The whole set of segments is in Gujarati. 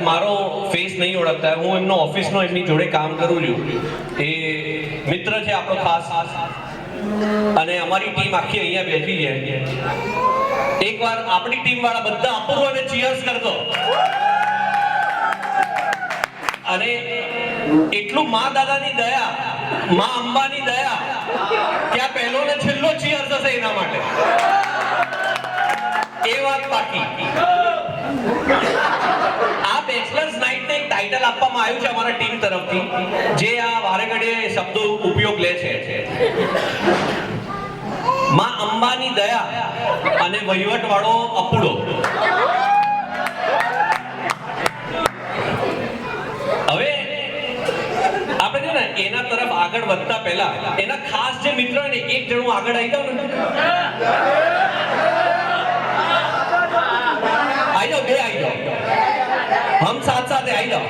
મારો ફેસ નહીં ઓળખતા, હું એમનો ઓફિસનો એમની જોડે કામ કરું છું, એ મિત્ર છે આપણો ખાસ, અને અમારી ટીમ આખી અહીંયા બેઠી છે. એકવાર આપણી ટીમ વાળા બધા અપૂર્વને ચીયર્સ કરતો. અને એટલું મા દાદાની દયા, મા અંબાની દયા કે આ પહેલો ને છેલ્લો ચીયર્સ હશે એના માટે. એ વાત બાકી. આ બેચલર્સ નાઇટ ને એક ટાઇટલ આપવામાં આવ્યું છે અમારા ટીમ તરફથી, જે આ વારે ઘડીએ શબ્દો ઉપયોગ લે છે. માં અંબાની દયા અને વહીવટ વાળો અપૂડો. હવે આપણે છે ને એના તરફ આગળ વધતા પહેલા એના ખાસ જે મિત્ર ને એક જણું આગળ આવી જાવ ને. आई जाओ, बे आई जाओ, हम साथ साथ आई जाओ.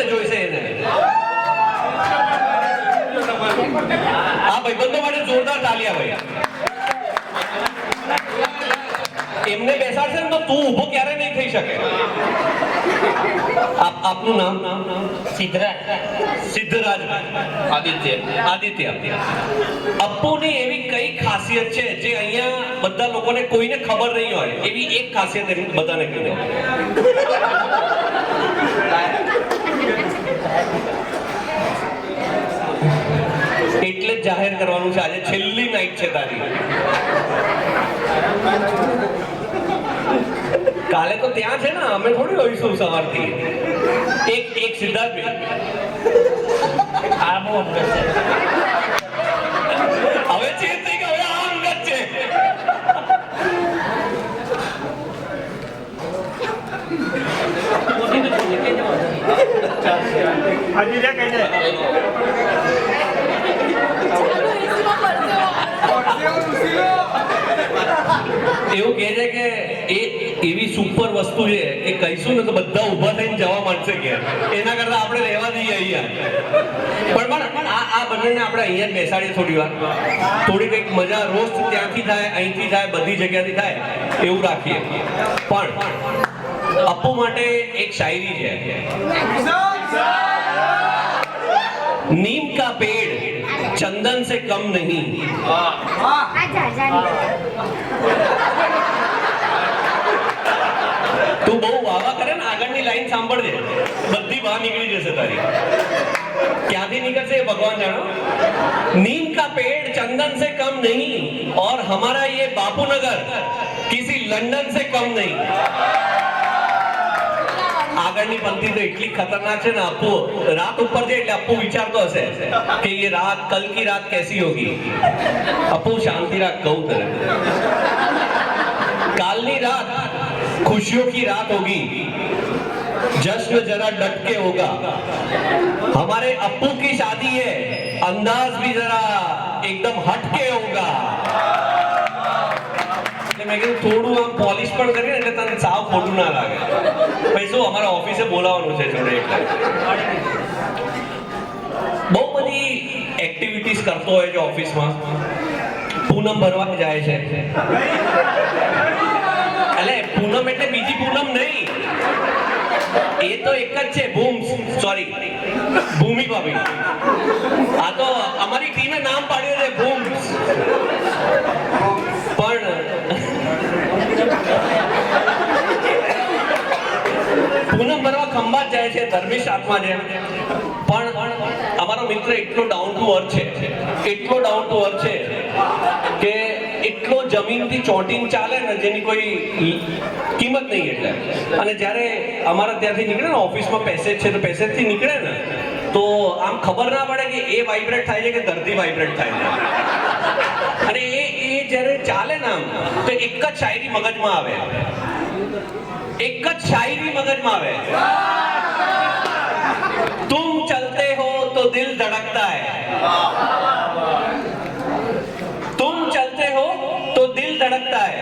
જોઈશે એને. આ ભાઈબંધો માટે જોરદાર તાલિયા ભાઈ. એમને બેસાડશે ને તો તું ઊભો ક્યારે નહીં થઈ શકે. આપનું નામ? સિદ્ધરાજ. આદિત્ય. અપ્પુની એવી કઈ ખાસિયત છે જે અહીંયા બધા લોકોને કોઈને ખબર નહીં હોય, એવી એક ખાસિયત બધાને કહી દો. એટલે જ જાહેર કરવાનું છે, આજે છેલ્લી નાઈટ છે તારી. કાલે તો ત્યાં છે ને, અમે થોડી હોઈશું સવારથી. એક સિદ્ધાર્થભાઈ આ બહુ અંગત છે. હવે ચેન્જ થઈ ગયો, હવે આ અંગત છે. એવું કહે છે કે એ એવી સુપર વસ્તુ છે કે કહીશું ને તો બધા ઊભા થઈને જવા માંડશે કે એના કરતા આપણે રહેવા દઈએ અહીંયા. પણ આ બંનેને આપણે અહીંયા જ બેસાડીએ થોડી વાર, થોડી કંઈક મજા રોજ ત્યાંથી થાય, અહીંથી થાય, બધી જગ્યાથી થાય એવું રાખીએ. પણ અપ્પુ માટે એક શાયરી છે. नीम का पेड़ चंदन से कम नहीं. તું બહુ વાવા કરે ને, આગળની લાઈન સાંભળજે, બધી બહાર નીકળી જશે તારી. ક્યાંથી નીકળશે એ ભગવાન જાણો. नीम का पेड़ चंदन से कम नहीं और हमारा ये बापूनगर किसी लंदन से कम नहीं. આગળની પંક્તિ તો એટલી ખતરનાક છે ને. અપ્પુ રાત ઉપર છે એટલે અપ્પુ વિચારતો હશે કે ये रात कल की रात कैसी होगी. અપ્પુ શાંતિ રાખ, કહું તને. કાલની રાત खुशियों की रात होगी, जश्न जरा डट के होगा. हमारे अप्पू की शादी है, अंदाज भी जरा एकदम हट के होगा. મેં કીધું થોડું આમ પોલિશ પણ કરીએ એટલે તને સાવ ખોટું ના લાગે. પછી શું, અમારા ઓફિસે બોલાવવાનું છે જોડે એટલે બહુ બધી એક્ટિવિટીઝ કરતો હોય છે ઓફિસમાં. પૂનમ ભરવા જાય છે. એટલે પૂનમ એટલે બીજી પૂનમ નહીં, એ તો એક જ છે. ભૂમિ ભાભી. આ તો અમારી ટીમે નામ પાડ્યું છે ભૂમ. પણ પૂનમ ભરવા ખંભાત જાય છે, ધર્મેશ આત્મા છે. પણ અમારો મિત્ર એટલો ડાઉન ટુ અર્થ છે કે એટલો જમીનથી ચોટીને ચાલે ને જેની કોઈ કિંમત નહીં. એટલે અને જ્યારે અમારા ત્યાંથી નીકળે ને, ઓફિસમાં પેસેજ છે તો પેસેજથી નીકળે ને તો આમ ખબર ના પડે કે એ વાઇબ્રેટ થાય છે કે ધરતી વાઇબ્રેટ થાય છે. અને એ જ્યારે ચાલે ને આમ તો એક જ શાયરી મગજમાં આવે. तुम चलते हो तो दिल धड़कता है, तुम चलते हो तो दिल धड़कता है,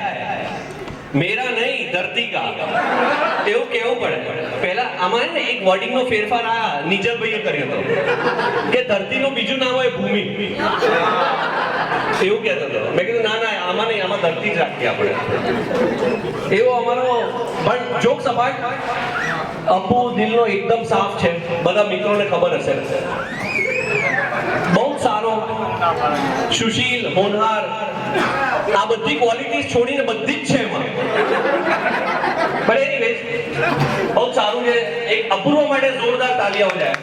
मेरा नहीं धरती का. એવું કેવું પડે. પહેલા આમાં ને એક વર્ડિંગ નો ફેરફાર આ નીચરભાઈએ કર્યો હતો કે ધરતીનું બીજું નામ હોય ભૂમિ. એવું કહેતો હતો. મેં કીધું ના, આમાં નહીં, આમાં ધરતી જ રાખીએ આપણે. એવો અમારો પણ જોક સપાટ. અપુ દિલનો એકદમ સાફ છે, બધા મિત્રોને ખબર હશે. બહુ સારો, સુશીલ, હોનહાર, આ બધી ક્વોલિટીઝ છોડીને બધી જ છે એમાં. પણ એનીવેઝ બહુ સારું છે. એક અપૂર્વ માટે જોરદાર તાળીઓ જાય.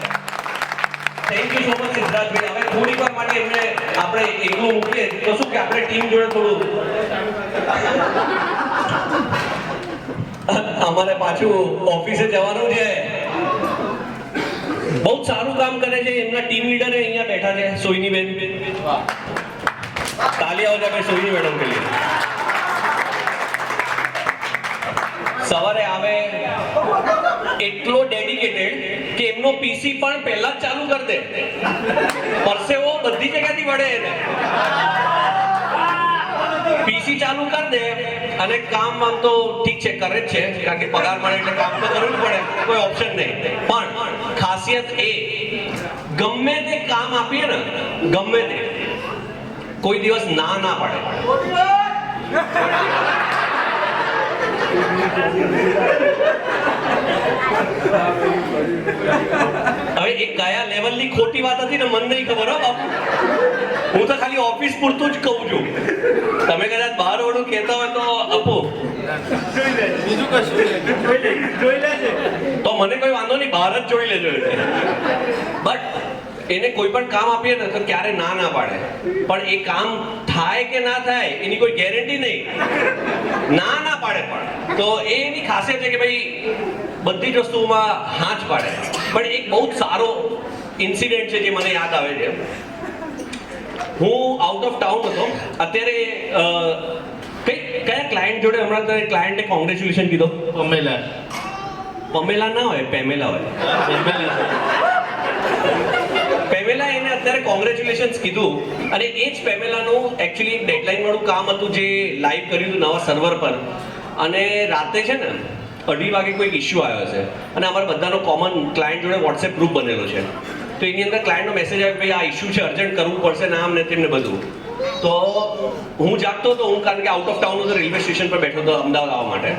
થેન્ક યુ સો મચ સિદ્ધાર્થભાઈ. હવે થોડીક વાર માટે એમને આપણે એકલું મૂકીએ તો શું કે આપણે ટીમ જોડે થોડું અમારે પાછું ઓફિસે જવાનું છે. બહુ સારું કામ કરે છે. એમના ટીમ લીડર અહીંયા બેઠા છે, સોઈની બેન. તાલિયા હો જાવે સોઈની મેડમ કે લીએ. સવારે આવે એટલો ડેડિકેટેડ કે એમનો પીસી પણ પહેલા જ ચાલુ કરી દે. પરસેવો બધી જગ્યાથી વળે એને. પીસી ચાલુ કરી દે અને કામ આમ તો ઠીક છે કરે જ છે, કારણ કે પગાર મળે એટલે કામ તો કરવું જ પડે, કોઈ ઓપ્શન નહીં. પણ ખાસિયત એ, ગમે તે કામ આપીએ ને, ગમે તે, કોઈ દિવસ ના ના પાડે. હવે એક કયા લેવલની ખોટી વાત હતી ને મને નહીં ખબર. હો બાપુ, હું તો ખાલી ઓફિસ પૂરતું જ કહું છું. તમે કદાચ બહાર ઓળું કહેતા હોય તો આપો, બીજું કશું જોઈ લેજે તો મને કોઈ વાંધો નહીં, બહાર જ જોઈ લેજો. બટ એને કોઈ પણ કામ આપીએ ને તો ક્યારે ના ના પાડે. પણ એ કામ થાય કે ના થાય એની કોઈ ગેરંટી નહીં, ના ના પાડે. પણ તો એ એની ખાસિયત છે કે ભાઈ બધી જ વસ્તુમાં હા જ પાડે. પણ એક બહુ જ સારો ઇન્સિડન્ટ છે જે મને યાદ આવે છે. હું આઉટ ઓફ ટાઉન હતો અત્યારે. કયા ક્લાયન્ટ જોડે હમણાં તો ક્લાયન્ટે કોંગ્રેચ્યુલેશન કીધો? પમેલા ના હોય, પેમેલા હોય. પેમેલા એને અત્યારે કોંગ્રેચ્યુલેશન્સ કીધું. અને એ જ પેમેલાનું એકચ્યુઅલી ડેડલાઇન વાળું કામ હતું જે લાઈવ કર્યું હતું નવા સર્વર પર. અને રાતે છે ને 2:30 વાગે કોઈક ઇશ્યુ આવ્યો છે અને અમારા બધાનો કોમન ક્લાયન્ટ જોડે વોટ્સએપ ગ્રુપ બનેલો છે. તો એની અંદર ક્લાયન્ટનો મેસેજ આવ્યો, ભાઈ આ ઇશ્યુ છે, અર્જન્ટ કરવું પડશે ને આમ ને તેમને બધું. તો હું જાગતો હતો, હું કારણ કે આઉટ ઓફ ટાઉન હતો, રેલવે સ્ટેશન પર બેઠો હતો અમદાવાદ આવવા માટે.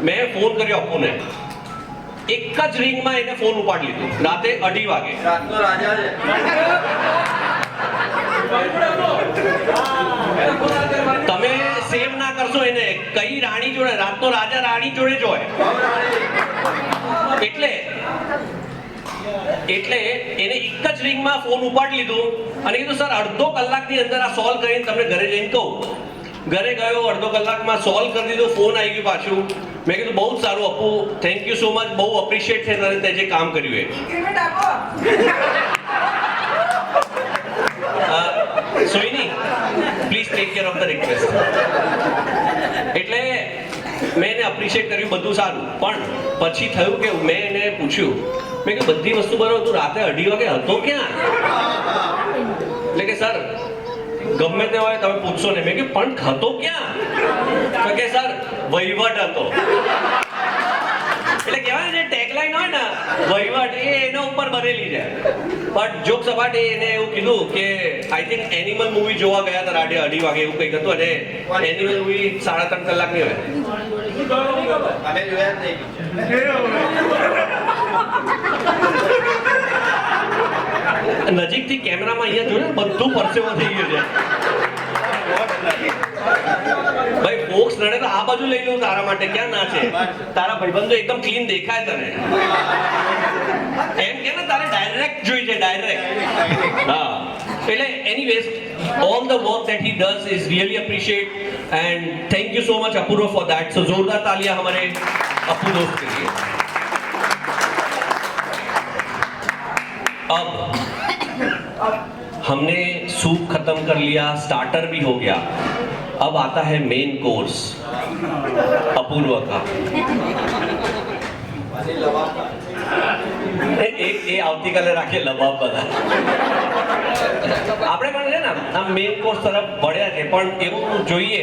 મેં ફોન કર્યો અપ્પુને. એક જ રિંગમાં એને ફોન ઉપાડી લીધો રાતે 2:30 વાગે. રાતનો રાજા છે. તમે સેવ ના કરશો એને, કઈ રાણી જોડે, રાતનો રાજા રાણી જોડે જ હોય. એટલે એને એક જ રિંગમાં ફોન ઉપાડી લીધો અને કીધું સર અડધો કલાકની અંદર આ સોલ્વ કરીને તમને ઘરે જઈને કહું. ઘરે ગયો, અડધો કલાકમાં સોલ્વ કરી દીધું. ફોન આવી ગયું પાછું. મેં કીધું બહુ જ સારું Appu, thank you so much, બહુ અપ્રિશિએટ છે તે જે કામ કર્યું એ. સોઈની please take care of the request. એટલે મેં એને અપ્રિશિએટ કર્યું, બધું સારું. પણ પછી થયું કે મેં એને પૂછ્યું, મેં કીધું બધી વસ્તુ બરોબર, તું રાતે 2:30 વાગે હતો ક્યાં? એટલે કે સર ગમે તે હોય તમે પૂછશો ને. મેં કીધું પણ હતો ક્યાં? તો કે સર વહીવટ હતો. એટલે કહેવાય ને ટેગલાઈન હોય ને વહીવટ, એ એના ઉપર બનેલી છે. બટ જોક સપાટે એને એવું કીધું કે આઈ થિંક એનિમલ મૂવી જોવા ગયા હતા રાતે 2:30 વાગે એવું કંઈક હતું. અને એનિમલ મૂવી 3.5 કલાકની હોય. અમે જોયા જ નહીં. નજીકથી કેમેરામાં અહીંયા જોયું બધું પરસેવો થઈ ગયું છે. ભાઈ બોક્સ નડે તો આ બાજુ લઈ લઉં તારા માટે, ક્યાં ના છે? તારા ભાઈબંધો એકદમ ક્લીન દેખાય તને. એમ કે ને તારે ડાયરેક્ટ જોઈ છે, ડાયરેક્ટ. હા, એટલે anyways all the work that he does is really appreciate and thank you so much Apurva for that. So जोरदार तालियां हमारे अप्पू दोस्त के लिए. अब हमने सूप खत्म कर लिया, स्टार्टर भी हो गया. अब आता है मेन कोर्स अपूर्व का. એ આવતીકાલે રાખીએ લબાબ બધા. આપણે પણ છે ને આ મેઇન કોર્સ તરફ વળ્યા છે. પણ એવું જોઈએ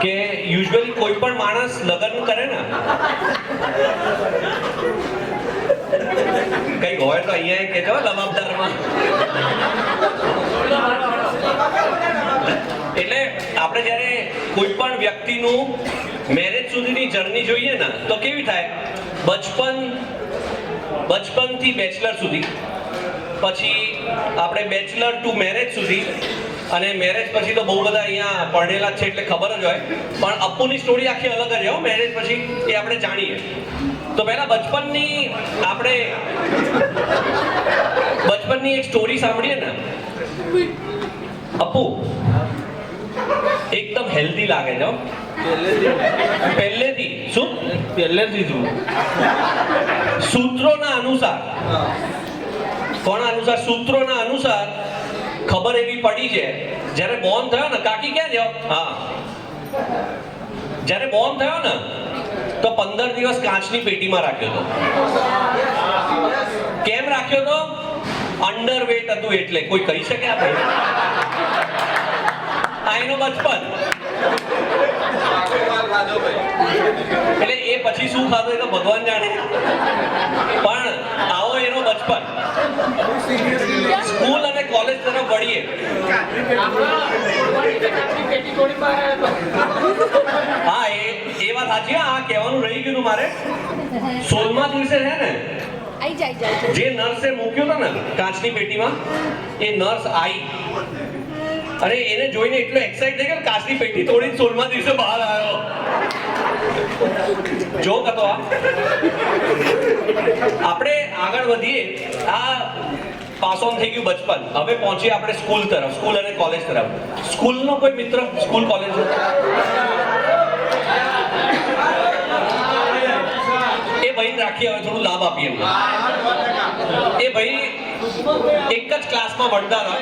કે યુઝ્યુઅલી કોઈ પણ માણસ લગ્ન કરે ને, કઈક હોય તો અહીંયા કે જો લબાબદારમાં. એટલે આપણે જ્યારે કોઈ પણ વ્યક્તિનું મેરેજ સુધીની જર્ની જોઈએ ને તો કેવી થાય, બચપનથી બેચલર સુધી, પછી આપણે બેચલર ટુ મેરેજ સુધી, અને મેરેજ પછી તો બહુ બધા અહીંયા પરણેલા છે એટલે ખબર જ હોય, પણ અપ્પુની સ્ટોરી આખી અલગ જ હોય મેરેજ પછી, એ આપણે જાણીએ. તો પહેલા બચપનની એક સ્ટોરી સાંભળીએ ને. અપ્પુ એકદમ હેલ્ધી લાગે છે પહેલેથી. શું? પહેલેથી જ સૂત્રોના અનુસાર, કોના અનુસાર? સૂત્રોના અનુસાર ખબર એવી પડી છે જ્યારે બોર્ન થયો ને, કાકી ક્યાં જાઓ? હા, જ્યારે બોર્ન થયો ને તો 15 દિવસ કાચની પેટીમાં રાખ્યો હતો. કેમ રાખ્યો હતો? અંડરવેટ હતું એટલે. કોઈ કહી શકે આપણે? આ એનો બચપન. એટલે એ પછી શું ખાધું એ તો ભગવાન જાણે, પણ આવો એનો બચપન. સ્કૂલ અને કોલેજ તરફ વળીએ. હા, એ વાત સાચી. આ કહેવાનું રહી ગયું મારે. 16મા દિવસે છે ને જે નર્સે મૂક્યો હતો ને કાચની પેટીમાં, એ નર્સ આવી અને એને જોઈને એટલો એક્સાઇટ થઈ ગયો, કાચની પેટી તોડીને 16મા દિવસે બહાર આવ્યો. જોક હતો આ. આપણે આગળ વધીએ. આ પાસ ઓન થઈ ગયું બચપન. હવે પહોંચીએ આપણે સ્કૂલ તરફ, સ્કૂલ અને કોલેજ તરફ. સ્કૂલનો કોઈ મિત્ર? સ્કૂલ કોલેજ એ ભાઈને રાખીએ, હવે થોડું લાભ આપીએ એમને. એ ભાઈ એક જ ક્લાસમાં ભણતા હતા.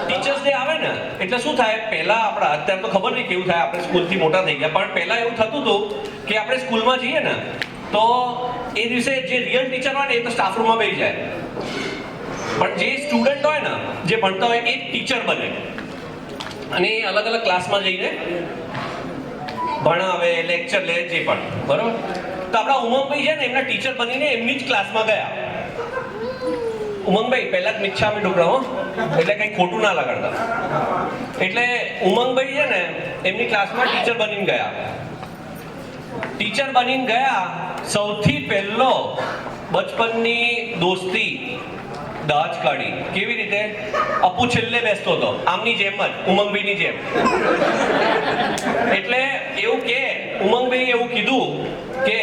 ટીચર્સ ડે આવે ને એટલે શું થાય, પહેલા આપણા, અત્યારે તો ખબર નહીં કેવું થાય, આપણે સ્કૂલથી મોટા થઈ ગયા, પણ પહેલા એવું થતું હતું કે આપણે સ્કૂલમાં જઈએ ને તો એ દિવસે જે રિયલ ટીચર હોય ને એ તો સ્ટાફ રૂમમાં બેસી જાય, પણ જે સ્ટુડન્ટ હોય ને, જે ભણતા હોય, એ ટીચર બને અને એ અલગ અલગ ક્લાસમાં જઈને ભણાવે, લેક્ચર લે, જે પણ. બરોબર? તો આપણા ઉમંગભાઈ છે ને એમના ટીચર બનીને એમની જ ક્લાસમાં ગયા. ઉમંગભાઈ પહેલા જ મિચ્છામી ડુકડા, એટલે કંઈ ખોટું ના લગાડતા. એટલે ઉમંગભાઈ છે ને એમની ક્લાસમાં ટીચર બનીને ગયા. ટીચર બનીને ગયા, સૌથી પહેલો બચપનની દોસ્તી દાજ કાઢી. કેવી રીતે? અપ્પુ છેલ્લે બેસતો હતો, આમની જેમ જ, ઉમંગભાઈની જેમ. એટલે એવું કે ઉમંગભાઈએ એવું કીધું કે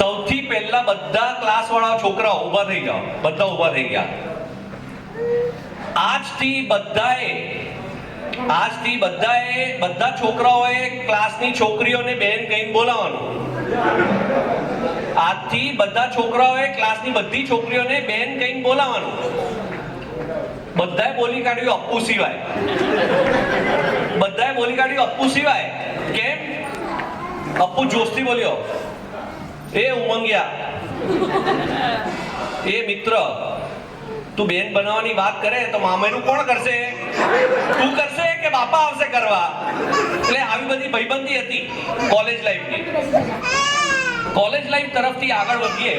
સૌથી પહેલા બધા ક્લાસ વાળા છોકરાઓ ઊભા થઈ જાઓ. બધા ઊભા થઈ ગયા. આજથી બધા છોકરાઓએ ક્લાસની છોકરીઓને બેન કહીને બોલાવવાનું. આજથી બધા છોકરાઓએ ક્લાસની બધી છોકરીઓને બેન કહીને બોલાવવાનું. બધાએ બોલી કાઢ્યું અપ્પુ સિવાય. બધાએ બોલી કાઢ્યું અપ્પુ સિવાય. કેમ? અપ્પુ જોશથી બોલ્યો, એ ઉમંગિયા, એ મિત્ર, તું બેન બનાવવાની વાત કરે તો મામેરું કોણ કરશે? તું કરશે કે બાપા આવશે કરવા? એટલે આવી બધી ભાઈબંધી હતી કોલેજ લાઈફની. કોલેજ લાઈફ તરફથી આગળ વધીએ,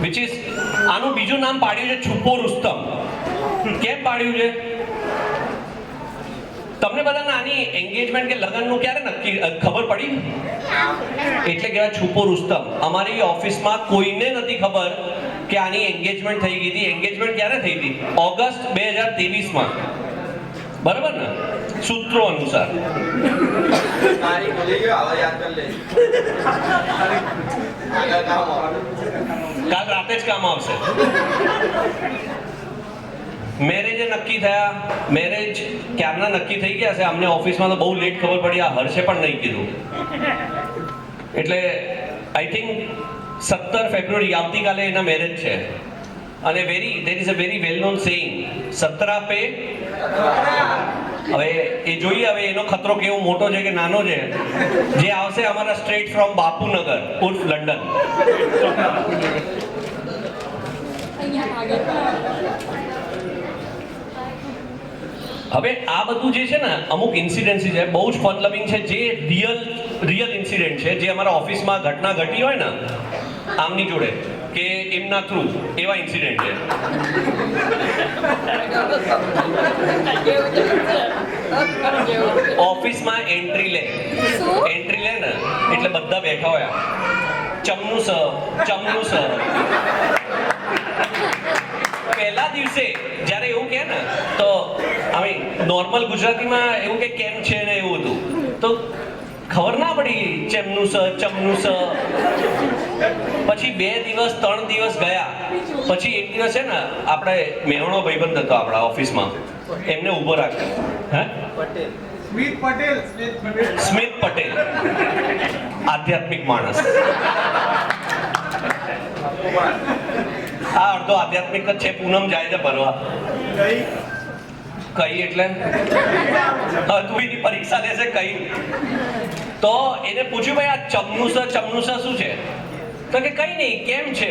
વિચ ઇઝ, આનું બીજું નામ પાડ્યું છે છુપો રુસ્તમ. કેમ પાડ્યું છે? તમને બધાને આની એન્ગેજમેન્ટ કે લગ્નનું ક્યારે નક્કી ખબર પડી? એટલે કહેવાય છુપો રુસ્તમ. અમારી ઓફિસમાં કોઈને નથી ખબર કે આની એન્ગેજમેન્ટ થઈ ગઈ હતી. એન્ગેજમેન્ટ ક્યારે થઈ હતી? ઓગસ્ટ 2023માં. બરાબર ને? સૂત્રો અનુસાર. કાલ રાતે જ કામ આવશે. મેરેજ નક્કી થયા. મેરેજ ક્યારના નક્કી થઈ ગયા છે. અમને ઓફિસમાં તો બહુ લેટ ખબર પડી. આ હર્ષે પણ નહીં કીધું. એટલે આઈ થિંક 17 ફેબ્રુઆરી, આવતીકાલે એના મેરેજ છે. અને there is a very well known saying, 17 pay. હવે એ જોઈએ હવે એનો ખતરો કેવો મોટો છે કે નાનો છે. જે આવશે અમારા સ્ટ્રેટ ફ્રોમ બાપુનગર ઉર્ફ લંડન. હવે આ બધું જે છે ને, અમુક ઇન્સિડન્સી છે, બહુ જ ફન લવિંગ છે, જે રિયલ ઇન્સિડન્ટ છે, જે અમારા ઓફિસમાં ઘટના ઘટી હોય ને આમની જોડે કે એમના થ્રુ, એવા ઇન્સિડન્ટ છે. ઓફિસમાં એન્ટ્રી લે ને એટલે બધા બેઠા હોય ચમનું સ પહેલા દિવસે જ્યારે એવું કહે ને તો હવે નોર્મલ ગુજરાતીમાં એવું કે કેમ છે ને એવું હતું તો ખબર ના પડી ચમનું સ પછી 2 દિવસ 3 દિવસ ગયા પછી એક દિવસ છે ને આપણે મેહોણો ભાઈબંધ હતો આપણા ઓફિસમાં એમને ઊભો રાખ્યો હે સ્મિત પટેલ આધ્યાત્મિક માણસ આ અડધો આધ્યાત્મિક જ છે પૂનમ જાય છે ભરવા કઈ એટલે તું એની પરીક્ષા લેશે કઈ તો એને પૂછ્યું ભાઈ આ ચમનું સ શું છે તો કે કઈ નહીં કેમ છે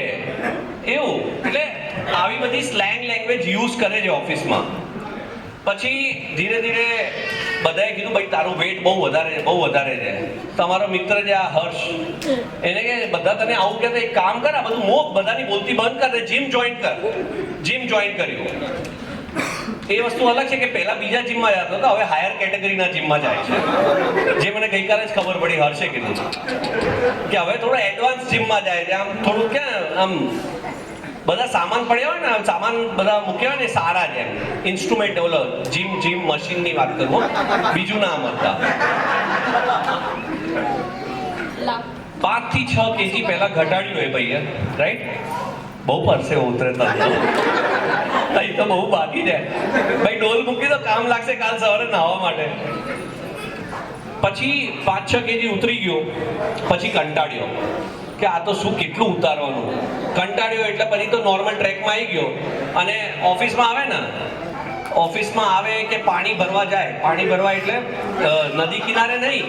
એવું એટલે આવી બધી સ્લેંગ લેંગ્વેજ યુઝ કરે છે ઓફિસમાં પછી ધીરે ધીરે બધાએ કીધું ભાઈ તારું વેટ બહુ વધારે છે તમારો મિત્ર જે આ હર્ષ એને કે બધા તને આવું કહેતા એક કામ કર આ બધું મોક બધાની બોલતી બંધ કર દે જીમ જોઈન કર્યું એ વસ્તુ અલગ છે કે પહેલા બીજા જીમમાં જતો હતો હવે હાયર કેટેગરીના જીમમાં જાય છે જે મને ગઈકાલે જ ખબર પડી હર્ષે કીધું કે હવે થોડો એડવાન્સ જીમમાં જાય છે આમ થોડું ક્યાં આમ બધા સામાન પડ્યા હોય ને સામાન બધા મૂક્યા હોય ને સારા છે ઇન્સ્ટ્રુમેન્ટ ઓલો જીમ મશીનની વાત કરું બીજું ના મળતા 5 થી 6 કેજી પહેલા ઘટાડ્યું હોય ભાઈએ રાઈટ બહુ પરસે ઉતરે તઈ તો બહુ બાકી જાય ભાઈ ડોલ મૂકી તો કામ લાગશે કાલ સવારે નાહવા માટે પછી 5-6 કેજી ઉતરી ગયો પછી કંટાળ્યો કે આ તો શું કેટલું ઉતારવાનું કંટાળ્યો એટલે પછી તો નોર્મલ ટ્રેકમાં આવી ગયો અને ઓફિસમાં આવે કે પાણી ભરવા એટલે નદી કિનારે નહીં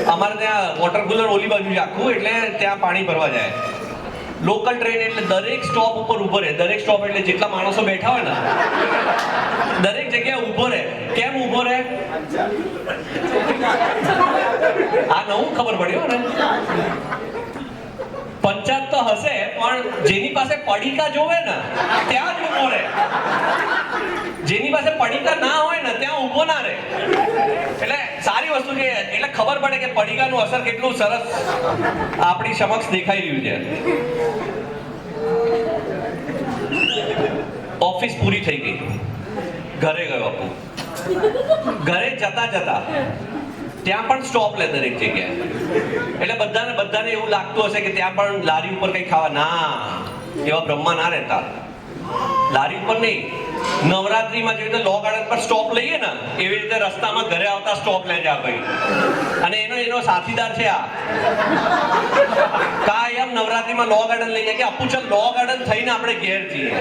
અમારે ત્યાં વોટર કુલર ઓલી બાજુ છે આખું એટલે ત્યાં પાણી ભરવા જાય લોકલ ટ્રેન એટલે દરેક સ્ટોપ ઉપર ઊભો રહે દરેક સ્ટોપ એટલે જેટલા માણસો બેઠા હોય ને દરેક જગ્યાએ ઊભો રહે કેમ ઊભો રહે આ નવું ખબર પડ્યું ને પંચાયત તો હશે પણ જેની પાસે પડીકા જોવે ને ત્યાં જ ઊભો રહે જેની પાસે પડીકા ના હોય ને ત્યાં ઊભો ના રહે એટલે સારી વસ્તુ છે એટલે ખબર પડે કે પડીકાનું અસર કેટલું સરસ આપણી સમક્ષ દેખાઈ રહ્યું છે ઓફિસ પૂરી થઈ ગઈ ઘરે ગયો આપું ઘરે જતા ત્યાં પણ સ્ટોપ લે દરેક જગ્યાએ એટલે બધાને એવું લાગતું હશે કે ત્યાં પણ લારી ઉપર કઈ ખાવા ના એવા બ્રહ્મા ના રહેતા લારી ઉપર નહીં નવરાત્રીમાં જેવી રીતે લો ગાર્ડન પર સ્ટોપ લઈએ ને એવી રીતે રસ્તામાં ઘરે આવતા સ્ટોપ લે છે આ ભાઈ અને એનો સાથીદાર છે આ કાયમ નવરાત્રીમાં લો ગાર્ડન લઈ જાય કે આપું ચાલ લો ગાર્ડન થઈને આપણે ઘેર જઈએ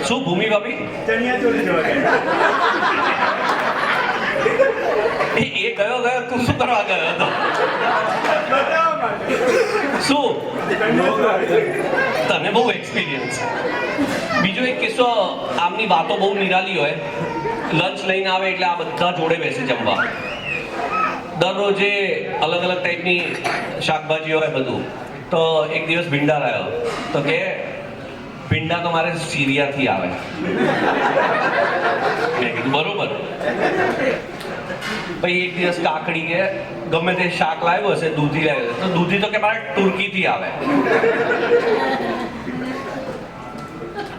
શું ભૂમિ ભાભી એ ગયો તું શું કરવા ગયો હતો શું તને બહુ એક્સપિરિયન્સ બીજો એક કિસ્સો આમની વાતો બહુ નિરાલી હોય લંચ લઈને આવે એટલે આ બધા જોડે બેસે જમવા દરરોજે અલગ અલગ ટાઈપની શાકભાજી હોય બધું તો એક દિવસ ભીંડા લાવ્યો તો કે ભીંડા તો મારે સિરિયાથી આવે મેં કીધું બરોબર પછી એક દિવસ કાકડી કે ગમે તે શાક લાવ્યો હશે દૂધી લાવ્યો તો દૂધી તો કે મારે તુર્કીથી આવે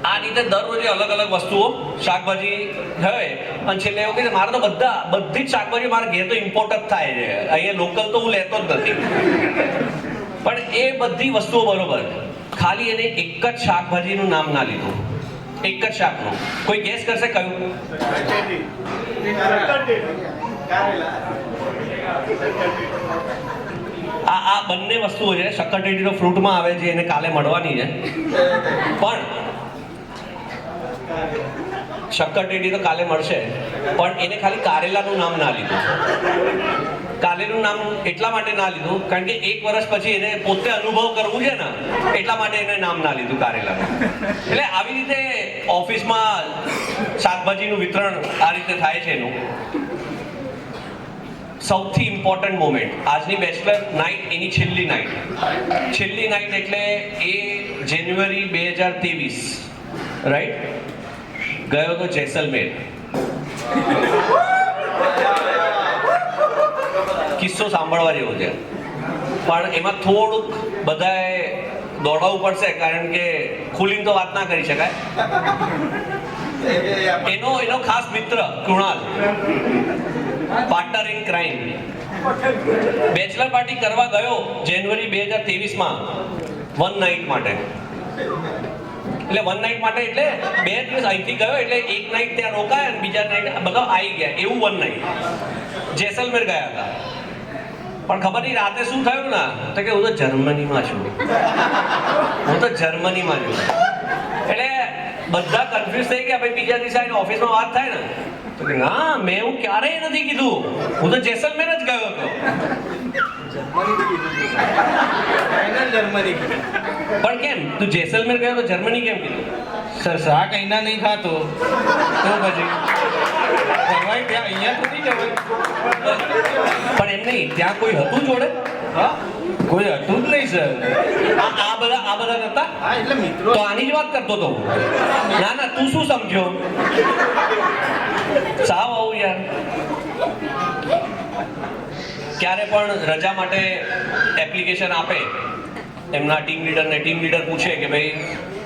આ રીતે દરરોજે અલગ અલગ વસ્તુઓ શાકભાજી હોય અને છેલ્લે એવું કે મારે તો બધી જ શાકભાજી મારા ઘેર તો ઇમ્પોર્ટ જ થાય છે અહીંયા લોકલ તો હું લેતો જ નથી પણ એ બધી વસ્તુઓ બરોબર ખાલી એને એક જ શાકભાજીનું નામ ના લીધું એક જ શાકનું કોઈ ગેસ કરશે કયું આ બંને વસ્તુઓ છે શક્કરટેટી તો ફ્રૂટમાં આવે છે એને કાલે મળવાની છે પણ શક્કરટેટી તો કાલે મળશે પણ એને ખાલી કારેલાનું નામ ના લીધું કારેલાનું નામ એટલા માટે ના લીધું કારણ કે 1 વર્ષ પછી એને પોતે અનુભવ કરવું છે ને એટલા માટે એને નામ ના લીધું કારેલાનું એટલે આવી રીતે ઓફિસમાં શાકભાજીનું વિતરણ આ રીતે થાય છે એનું સૌથી ઇમ્પોર્ટન્ટ મોમેન્ટ આજની બેચલર નાઇટ એની છેલ્લી નાઇટ એટલે એ જાન્યુઆરી 2023 રાઈટ ગયો તો જેસલમેર કિસ્સો સાંભળવા જેવો છે, પણ એમાં થોડુંક બધાએ દોડાવવું પડશે, કારણ કે ખુલીને તો વાત ના કરી શકાય. એનો ખાસ મિત્ર Krunal, partner in crime, bachelor party કરવા ગયો જાન્યુઆરી 2023માં વન નાઇટ માટે. એટલે વન નાઇટ માટે એટલે 2 દિવસ અહીંથી ગયો, એટલે એક નાઇટ ત્યાં રોકાય અને બીજા નાઇટ બધા આવી ગયા, એવું વન નાઇટ. જેસલમેર ગયા હતા, પણ ખબર નહીં રાતે શું થયું ને, તો કે હું તો જર્મનીમાં છું. એટલે બધા કન્ફ્યુઝ થઈ ગયા. ભાઈ બીજા દિવસે આવીને ઓફિસમાં વાત થાય ને, તો કે ના, મેં હું ક્યારેય નથી કીધું, હું તો જેસલમેર જ ગયો હતો. જર્મની પણ કેમ તું જેસલમેર ગયો તો જર્મની કેમ કીધું? સર શાક અહીંના નહીં ખાતો તો પછી જવાય ત્યાં, અહીંયા તો નહીં જવાય. પણ એમ નહીં, ત્યાં કોઈ હતું જોડે? હા, કોઈ હતું જ નહીં સર. આ બધા નતા? હા, એટલે મિત્રો. તો આની જ વાત કરતો તો. ના, તું શું સમજ્યો? સાવ આવું યાર. ક્યારે પણ રજા માટે એપ્લિકેશન આપે એમના ટીમ લીડર પૂછે કે ભાઈ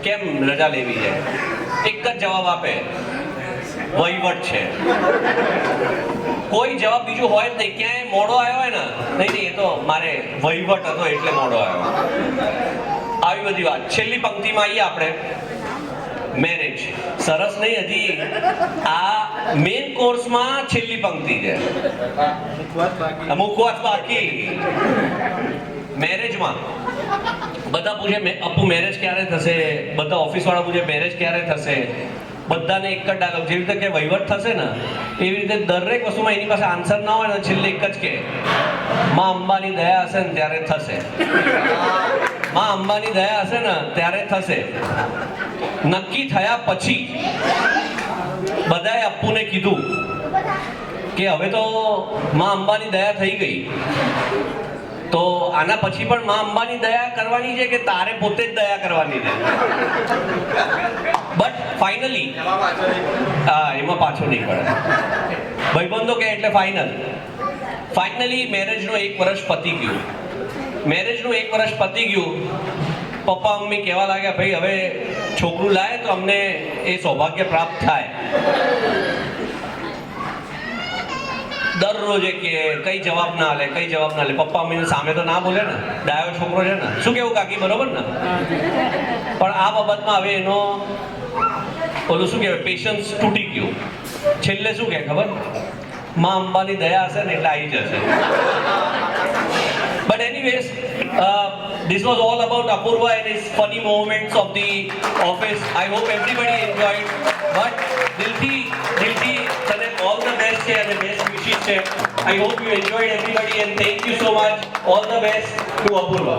કેમ રજા લેવી છે, એક જ જવાબ આપે, વહીવટ છે. કોઈ જવાબ બીજું હોય જ નહીં. ક્યાંય મોડો આવ્યો હોય ને, નહીં, એ તો મારે વહીવટ હતો એટલે મોડો આવ્યો. આવી બધી વાત. છેલ્લી પંક્તિમાં આવીએ આપણે, મેરેજ. સરસ નહીં, હજી આ મેઇન કોર્સમાં છેલ્લી પંક્તિ છે, અમુક વાત બાકી. મેરેજમાં બધા પૂછે અપ્પુ મેરેજ ક્યારે થશે, બધા ઓફિસ વાળા પૂછે મેરેજ ક્યારે થશે. બધાને એક જ ડાયલોગ, જેવી રીતે કે વહીવટ થશે ને એવી રીતે દરેક વસ્તુમાં એની પાસે આન્સર ના હોય ને, છેલ્લે એક જ કે માં અંબાની દયા હશે ને ત્યારે થશે. માં અંબાની દયા હશે ને ત્યારે થશે. નક્કી થયા પછી બધાએ અપ્પુને કીધું કે હવે તો માં અંબાની દયા થઈ ગઈ, તો આના પછી પણ માં અંબાની દયા કરવાની છે કે તારે પોતે જ દયા કરવાની છે? બટ ફાઇનલી એમાં પાછો નહીં પડે. ભાઈબંધો કે એટલે ફાઇનલી મેરેજનો 1 વર્ષ પતી ગયું. પપ્પા મમ્મી કહેવા લાગ્યા, ભાઈ હવે છોકરું લાય તો અમને એ સૌભાગ્ય પ્રાપ્ત થાય. દરરોજ કે કઈ જવાબ ના લે. પપ્પા મમ્મીને સામે તો ના બોલે ને, ડાયો છોકરો છે ને. શું કેવું કાકી, બરોબર ને? પણ આ બાબતમાં હવે એનો ઓલું શું કહેવાય, પેશન્સ તૂટી ગયું. છેલ્લે શું કહે ખબર? માં અંબાની દયા હશે ને એટલે આવી જશે. But anyways, this was all about Apurva and his funny moments of the office. I hope everybody enjoyed. But Dilthi, tane all the best છે અને best wishes છે. I hope you enjoyed everybody and thank you so much. All the best to Apurva.